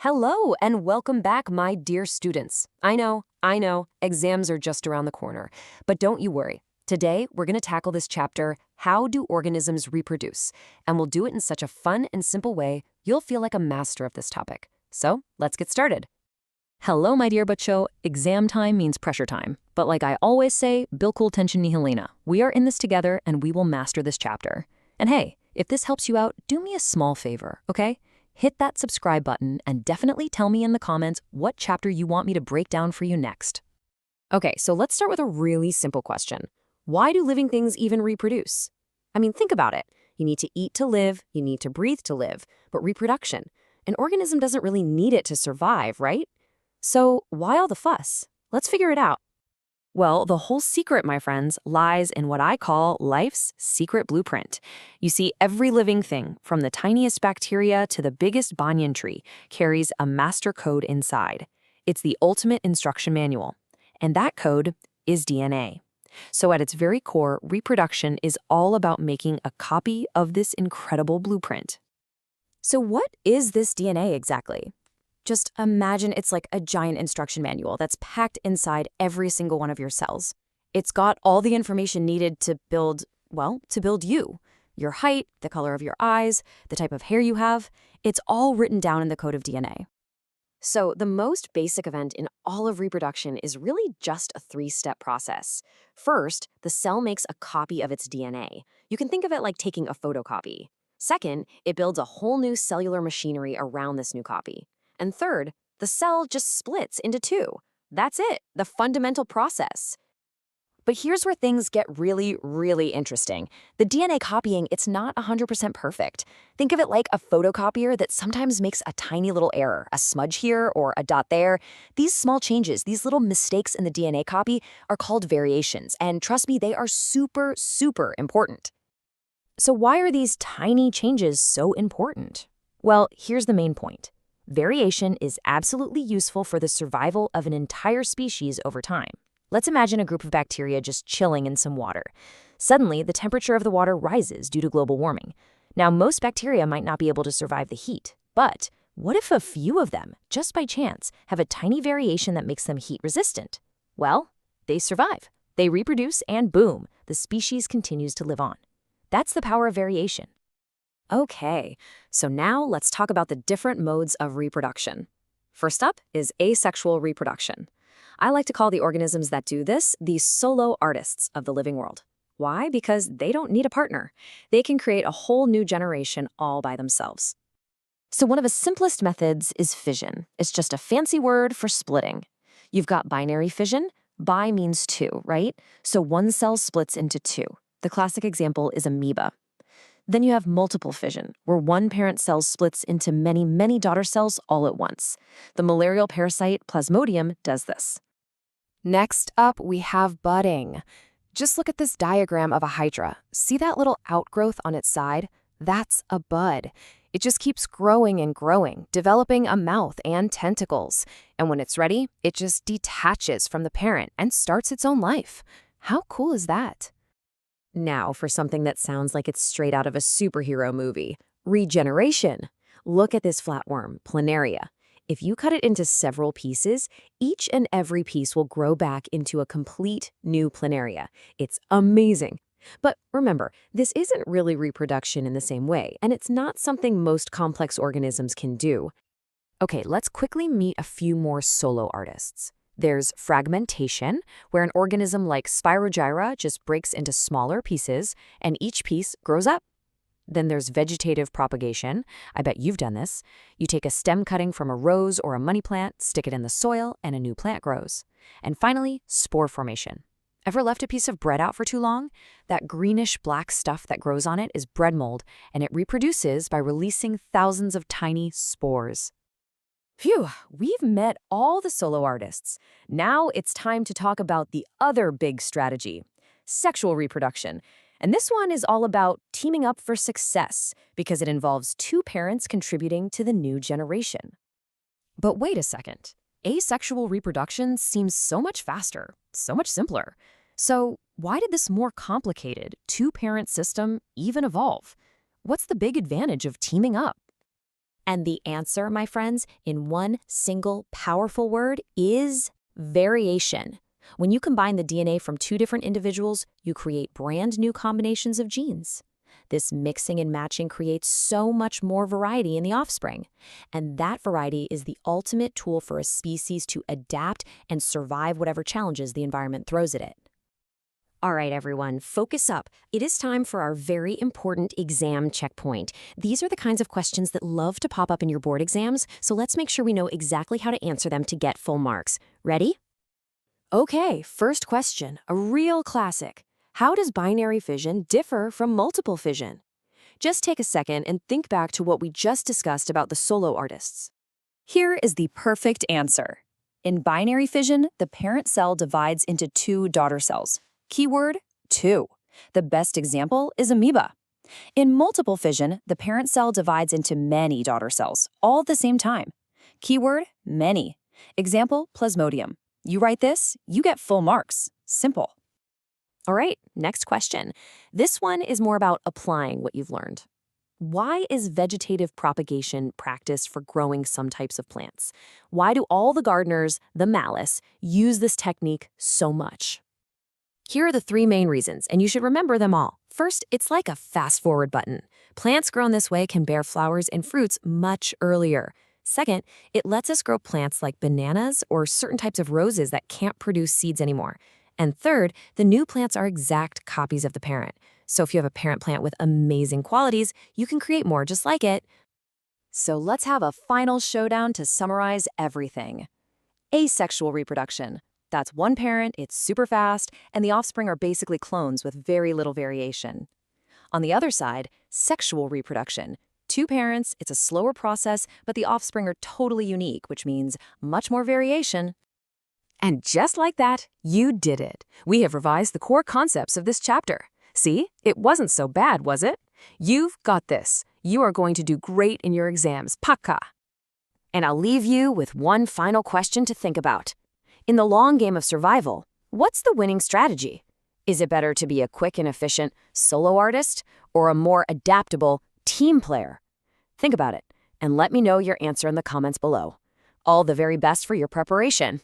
Hello and welcome back, my dear students. I know, exams are just around the corner, but don't you worry. Today, we're going to tackle this chapter, How Do Organisms Reproduce? And we'll do it in such a fun and simple way, you'll feel like a master of this topic. So, let's get started. Hello, my dear Butcho. Exam time means pressure time. But like I always say, bilkul tension nihilina. We are in this together and we will master this chapter. And hey, if this helps you out, do me a small favor, okay? Hit that subscribe button and definitely tell me in the comments what chapter you want me to break down for you next. Okay, so let's start with a really simple question. Why do living things even reproduce? I mean, think about it. You need to eat to live, you need to breathe to live, but reproduction, an organism doesn't really need it to survive, right? So why all the fuss? Let's figure it out. Well, the whole secret, my friends, lies in what I call life's secret blueprint. You see, every living thing, from the tiniest bacteria to the biggest banyan tree, carries a master code inside. It's the ultimate instruction manual. And that code is DNA. So at its very core, reproduction is all about making a copy of this incredible blueprint. So what is this DNA exactly? Just imagine it's like a giant instruction manual that's packed inside every single one of your cells. It's got all the information needed to build you. Your height, the color of your eyes, the type of hair you have, it's all written down in the code of DNA. So the most basic event in all of reproduction is really just a three-step process. First, the cell makes a copy of its DNA. You can think of it like taking a photocopy. Second, it builds a whole new cellular machinery around this new copy. And third, the cell just splits into two. That's it, the fundamental process. But here's where things get really, really interesting. The DNA copying, it's not 100% perfect. Think of it like a photocopier that sometimes makes a tiny little error, a smudge here or a dot there. These small changes, these little mistakes in the DNA copy are called variations. And trust me, they are super, super important. So why are these tiny changes so important? Well, here's the main point. Variation is absolutely useful for the survival of an entire species over time. Let's imagine a group of bacteria just chilling in some water. Suddenly, the temperature of the water rises due to global warming. Now, most bacteria might not be able to survive the heat, but what if a few of them, just by chance, have a tiny variation that makes them heat resistant? Well, they survive. They reproduce and boom, the species continues to live on. That's the power of variation. Okay, so now let's talk about the different modes of reproduction. First up is asexual reproduction. I like to call the organisms that do this the solo artists of the living world. Why? Because they don't need a partner. They can create a whole new generation all by themselves. So one of the simplest methods is fission. It's just a fancy word for splitting. You've got binary fission. Bi means two, right? So one cell splits into two. The classic example is amoeba. Then you have multiple fission, where one parent cell splits into many, many daughter cells all at once. The malarial parasite Plasmodium does this. Next up, we have budding. Just look at this diagram of a hydra. See that little outgrowth on its side? That's a bud. It just keeps growing and growing, developing a mouth and tentacles. And when it's ready, it just detaches from the parent and starts its own life. How cool is that? Now for something that sounds like it's straight out of a superhero movie, regeneration. Look at this flatworm, planaria. If you cut it into several pieces, each and every piece will grow back into a complete new planaria. It's amazing. But remember, this isn't really reproduction in the same way, and it's not something most complex organisms can do. Okay, let's quickly meet a few more solo artists. There's fragmentation, where an organism like Spirogyra just breaks into smaller pieces, and each piece grows up. Then there's vegetative propagation. I bet you've done this. You take a stem cutting from a rose or a money plant, stick it in the soil, and a new plant grows. And finally, spore formation. Ever left a piece of bread out for too long? That greenish-black stuff that grows on it is bread mold, and it reproduces by releasing thousands of tiny spores. Phew, we've met all the solo artists. Now it's time to talk about the other big strategy, sexual reproduction. And this one is all about teaming up for success because it involves two parents contributing to the new generation. But wait a second. Asexual reproduction seems so much faster, so much simpler. So why did this more complicated two-parent system even evolve? What's the big advantage of teaming up? And the answer, my friends, in one single powerful word is variation. When you combine the DNA from two different individuals, you create brand new combinations of genes. This mixing and matching creates so much more variety in the offspring. And that variety is the ultimate tool for a species to adapt and survive whatever challenges the environment throws at it. All right, everyone, focus up. It is time for our very important exam checkpoint. These are the kinds of questions that love to pop up in your board exams, so let's make sure we know exactly how to answer them to get full marks. Ready? Okay, first question, a real classic. How does binary fission differ from multiple fission? Just take a second and think back to what we just discussed about the solo artists. Here is the perfect answer. In binary fission, the parent cell divides into two daughter cells. Keyword, two. The best example is amoeba. In multiple fission, the parent cell divides into many daughter cells, all at the same time. Keyword, many. Example, plasmodium. You write this, you get full marks. Simple. All right, next question. This one is more about applying what you've learned. Why is vegetative propagation practiced for growing some types of plants? Why do all the gardeners, the malice, use this technique so much? Here are the three main reasons, and you should remember them all. First, it's like a fast-forward button. Plants grown this way can bear flowers and fruits much earlier. Second, it lets us grow plants like bananas or certain types of roses that can't produce seeds anymore. And third, the new plants are exact copies of the parent. So if you have a parent plant with amazing qualities, you can create more just like it. So let's have a final showdown to summarize everything. Asexual reproduction. That's one parent, it's super fast, and the offspring are basically clones with very little variation. On the other side, sexual reproduction. Two parents, it's a slower process, but the offspring are totally unique, which means much more variation. And just like that, you did it. We have revised the core concepts of this chapter. See, it wasn't so bad, was it? You've got this. You are going to do great in your exams, paka. And I'll leave you with one final question to think about. In the long game of survival, what's the winning strategy? Is it better to be a quick and efficient solo artist or a more adaptable team player? Think about it and let me know your answer in the comments below. All the very best for your preparation.